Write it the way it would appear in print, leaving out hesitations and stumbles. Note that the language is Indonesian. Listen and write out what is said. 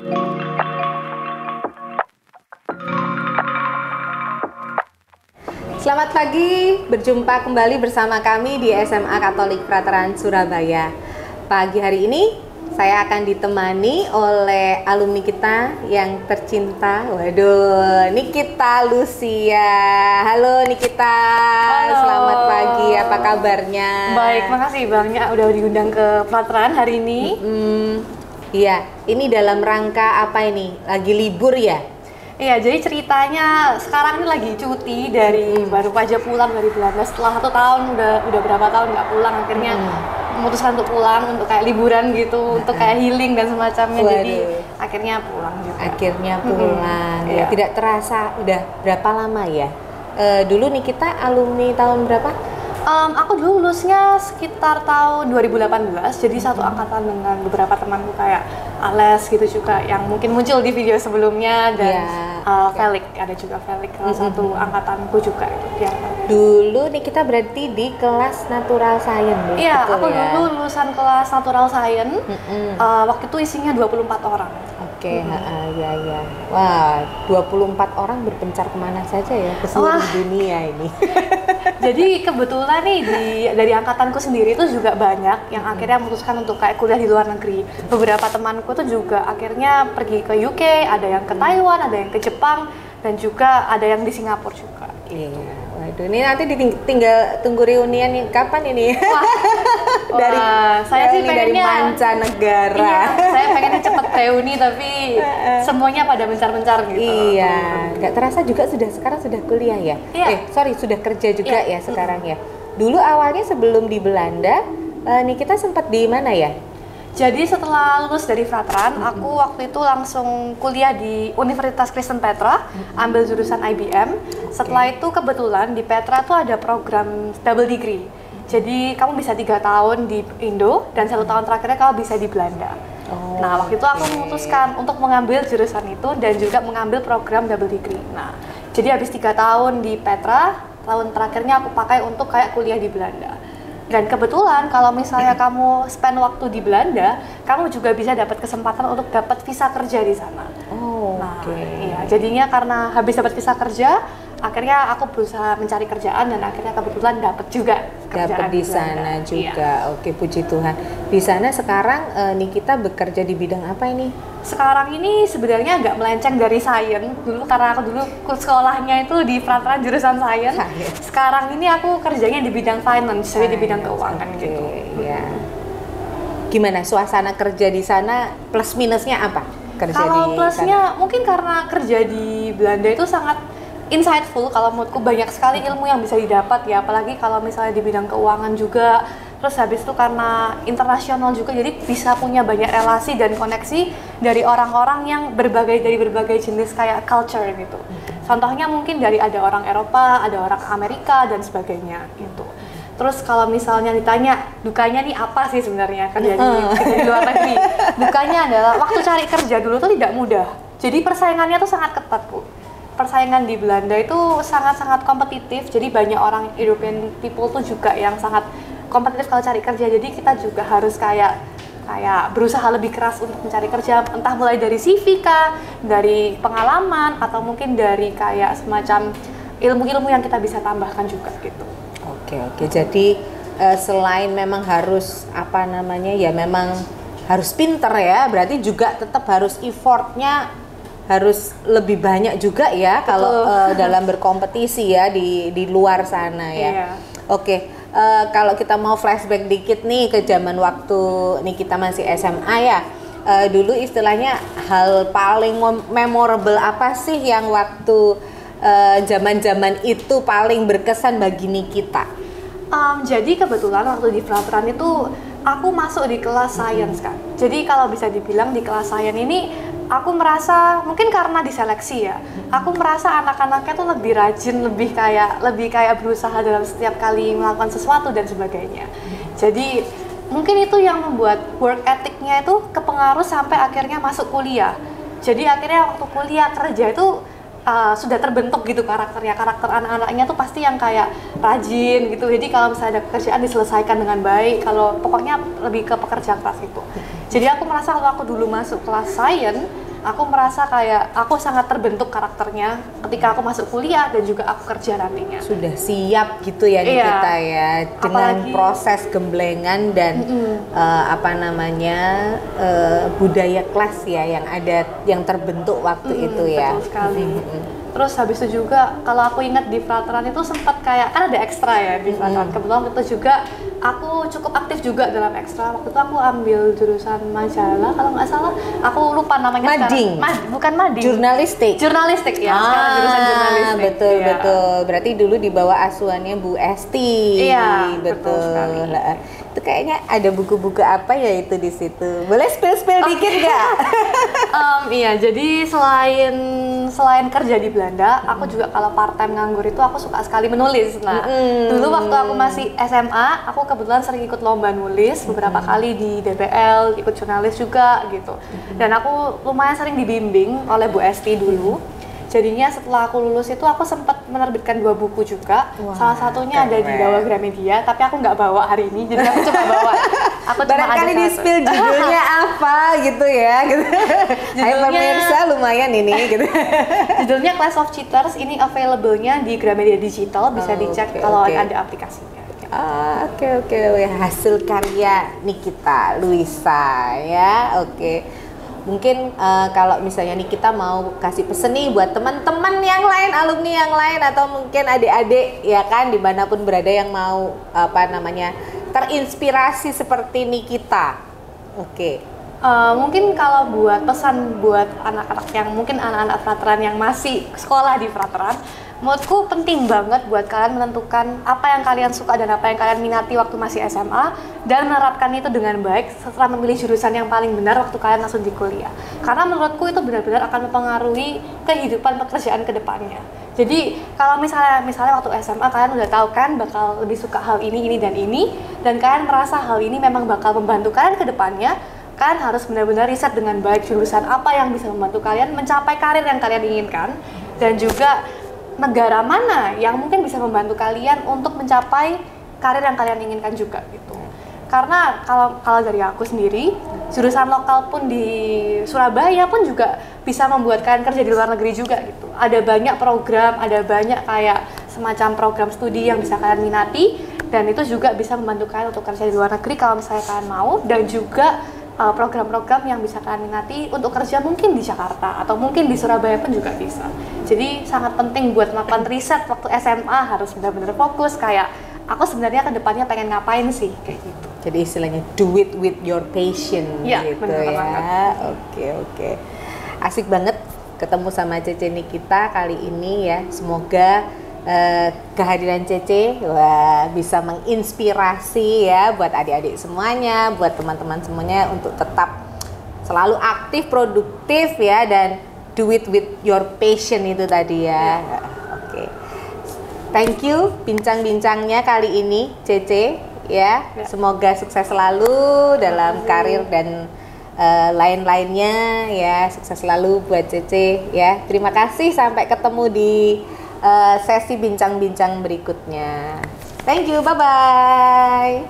Selamat pagi, berjumpa kembali bersama kami di SMA Katolik Prateran Surabaya. Pagi hari ini saya akan ditemani oleh alumni kita yang tercinta. Waduh, Nikita Lucia. Halo Nikita. Halo. Selamat pagi, apa kabarnya? Baik, makasih Bangnya udah diundang ke Prateran hari ini. Iya, ini dalam rangka apa ini? Lagi libur ya? Iya, jadi ceritanya sekarang ini lagi cuti dari baru aja pulang dari Belanda setelah 1 tahun, udah berapa tahun nggak pulang, akhirnya memutuskan untuk pulang untuk kayak liburan gitu, untuk kayak healing dan semacamnya. Waduh. Jadi akhirnya pulang juga. Akhirnya pulang. Ya, Iya. tidak terasa udah berapa lama ya? Dulu nih kita alumni tahun berapa? Aku dulu lulusnya sekitar tahun 2018, jadi satu angkatan dengan beberapa temanku kayak Ales gitu juga yang mungkin muncul di video sebelumnya, dan Felix, ada juga Felix, salah satu angkatanku juga itu. Ya. Dulu nih kita berarti di kelas Natural Science. Iya, betul aku ya? dulu lulusan kelas Natural Science, waktu itu isinya 24 orang. Oke, ya. Wah, 24 orang berpencar kemana saja ya ke seluruh dunia ini. Jadi kebetulan nih dari angkatanku sendiri itu juga banyak yang akhirnya memutuskan untuk kayak kuliah di luar negeri. Beberapa temanku tuh juga akhirnya pergi ke UK, ada yang ke Taiwan, ada yang ke Jepang, dan juga ada yang di Singapura juga. Iya, waduh, ini nanti tinggal tunggu reunian nih, kapan ini? Saya sih dari pengennya mancanegara. Iya, saya pengennya cepet reuni tapi semuanya pada mencar-mencar gitu. Iya, nggak terasa juga sekarang sudah kuliah ya? Iya. Sudah kerja juga Iya. ya sekarang ya. Dulu awalnya sebelum di Belanda, nih kita sempat di mana ya? Jadi setelah lulus dari Prateran, aku waktu itu langsung kuliah di Universitas Kristen Petra, ambil jurusan IBM. Setelah itu kebetulan di Petra tuh ada program double degree. Jadi kamu bisa 3 tahun di Indo dan 1 tahun terakhirnya kamu bisa di Belanda. Nah, waktu itu aku memutuskan untuk mengambil jurusan itu dan juga mengambil program double degree. Nah, jadi habis 3 tahun di Petra, tahun terakhirnya aku pakai untuk kayak kuliah di Belanda. Dan kebetulan kalau misalnya kamu spend waktu di Belanda, kamu juga bisa dapat kesempatan untuk dapat visa kerja di sana. Iya, jadinya karena habis dapat visa kerja, akhirnya aku berusaha mencari kerjaan dan akhirnya kebetulan dapat juga kerjaan Dapat di sana juga. Iya. Oke, puji Tuhan. Di sana sekarang nih kita bekerja di bidang apa ini? Sekarang ini sebenarnya agak melenceng dari sains dulu, karena aku dulu sekolahnya itu di Prateran jurusan sains. Sekarang ini aku kerjanya di bidang finance, jadi di bidang keuangan gitu. Ya. Gimana suasana kerja di sana, plus minusnya apa? Kalau plusnya mungkin karena kerja di Belanda itu sangat insightful, kalau menurutku banyak sekali ilmu yang bisa didapat ya, apalagi kalau misalnya di bidang keuangan juga. Terus habis itu karena internasional juga, jadi bisa punya banyak relasi dan koneksi dari orang-orang yang dari berbagai jenis kayak culture gitu. Contohnya mungkin dari ada orang Eropa, ada orang Amerika dan sebagainya gitu. Terus kalau misalnya ditanya dukanya nih apa sih sebenarnya kerja di luar negeri? Dukanya adalah waktu cari kerja dulu tuh tidak mudah. Jadi persaingannya tuh sangat ketat, Bu. Persaingan di Belanda itu sangat-sangat kompetitif. Jadi banyak orang European people tuh juga yang sangat kompetitif kalau cari kerja. Jadi kita juga harus kayak berusaha lebih keras untuk mencari kerja, entah mulai dari CV kah, dari pengalaman, atau mungkin dari kayak semacam ilmu-ilmu yang kita bisa tambahkan juga gitu. Oke. Jadi selain memang harus memang harus pinter ya, berarti juga tetap harus effortnya harus lebih banyak juga ya. Betul. Kalau dalam berkompetisi ya di luar sana ya. Iya. Oke. Kalau kita mau flashback dikit nih ke zaman waktu nih kita masih SMA ya, dulu istilahnya hal paling memorable apa sih yang waktu zaman-zaman itu paling berkesan bagi Nikita? Jadi kebetulan waktu di Prateran itu aku masuk di kelas science kan. Jadi kalau bisa dibilang di kelas science ini aku merasa mungkin karena diseleksi ya, aku merasa anak-anaknya tuh lebih rajin, lebih kayak berusaha dalam setiap kali melakukan sesuatu dan sebagainya. Jadi mungkin itu yang membuat work ethicnya itu kepengaruh sampai akhirnya masuk kuliah. Jadi akhirnya waktu kuliah kerja itu sudah terbentuk gitu karakter anak-anaknya tuh pasti yang kayak rajin gitu. Jadi kalau misalnya ada pekerjaan diselesaikan dengan baik, kalau pokoknya lebih ke pekerjaan keras itu. Jadi aku merasa kalau aku dulu masuk kelas science, aku merasa kayak aku sangat terbentuk karakternya ketika aku masuk kuliah dan juga aku kerja nantinya. Sudah siap gitu ya nih kita ya, dengan proses gemblengan dan budaya kelas ya yang ada, yang terbentuk waktu itu ya. Betul sekali. Terus habis itu juga kalau aku ingat di frateran itu sempat kayak kan ada ekstra ya di frateran. Kebetulan itu juga aku cukup aktif juga dalam ekstra. Waktu itu aku ambil jurusan majalah kalau nggak salah. Aku lupa namanya Mading. Bukan mading. Jurnalistik ya. Sekarang jurusan jurnalistik. Betul ya. Betul. Berarti dulu di bawah asuhannya Bu Esti. Iya. Betul sekali. Itu kayaknya ada buku-buku apa ya itu di situ. Boleh spill dikit nggak? Iya. Jadi selain kerja di Belanda, aku juga kalau part time nganggur itu aku suka sekali menulis. Nah, dulu waktu aku masih SMA, aku kebetulan sering ikut lomba nulis beberapa kali di DPL, ikut jurnalis juga gitu. Dan aku lumayan sering dibimbing oleh Bu Esti dulu. Jadinya setelah aku lulus itu aku sempat menerbitkan 2 buku juga. Wah, salah satunya ada di bawah Gramedia, tapi aku nggak bawa hari ini, jadi aku coba bawa. Aku cuma barangkali di spill judulnya apa gitu ya. Gitu. Hai pemirsa, lumayan ini gitu. Judulnya Class of Cheaters, ini available-nya di Gramedia Digital, bisa dicek kalau ada aplikasinya. Oke. Hasil karya Nikita Luisa ya. Mungkin kalau misalnya nih kita mau kasih pesen nih buat teman-teman yang lain, alumni yang lain, atau mungkin adik-adik ya kan dimanapun berada yang mau terinspirasi seperti Nikita. Mungkin kalau buat pesan buat anak-anak yang mungkin anak-anak frateran yang masih sekolah di frateran, menurutku penting banget buat kalian menentukan apa yang kalian suka dan apa yang kalian minati waktu masih SMA dan menerapkan itu dengan baik setelah memilih jurusan yang paling benar waktu kalian langsung di kuliah. Karena menurutku itu benar-benar akan mempengaruhi kehidupan pekerjaan ke depannya. Jadi kalau misalnya waktu SMA kalian udah tahu kan bakal lebih suka hal ini dan ini, dan kalian merasa hal ini memang bakal membantu kalian ke depannya, kalian harus benar-benar riset dengan baik jurusan apa yang bisa membantu kalian mencapai karir yang kalian inginkan, dan juga negara mana yang mungkin bisa membantu kalian untuk mencapai karir yang kalian inginkan juga gitu. Karena kalau dari aku sendiri, jurusan lokal pun di Surabaya pun juga bisa membuat kalian kerja di luar negeri juga gitu. Ada banyak program, ada banyak kayak semacam program studi yang bisa kalian minati, dan itu juga bisa membantu kalian untuk kerja di luar negeri kalau misalnya kalian mau, dan juga program-program yang bisa kalian minati untuk kerja mungkin di Jakarta atau mungkin di Surabaya pun juga bisa. Jadi sangat penting buat melakukan riset waktu SMA, harus benar-benar fokus kayak aku sebenarnya ke depannya pengen ngapain sih kayak gitu. Jadi istilahnya do it with your passion gitu ya. Oke. Asik banget ketemu sama Cece Nikita kali ini ya. Semoga kehadiran Cece bisa menginspirasi ya buat adik-adik semuanya, buat teman-teman semuanya untuk tetap selalu aktif, produktif ya, dan do it with your passion itu tadi ya. Thank you bincang-bincangnya kali ini Cece ya. Semoga sukses selalu dalam karir dan lain-lainnya ya. Sukses selalu buat Cece ya. Terima kasih, sampai ketemu di sesi bincang-bincang berikutnya. Thank you, bye-bye.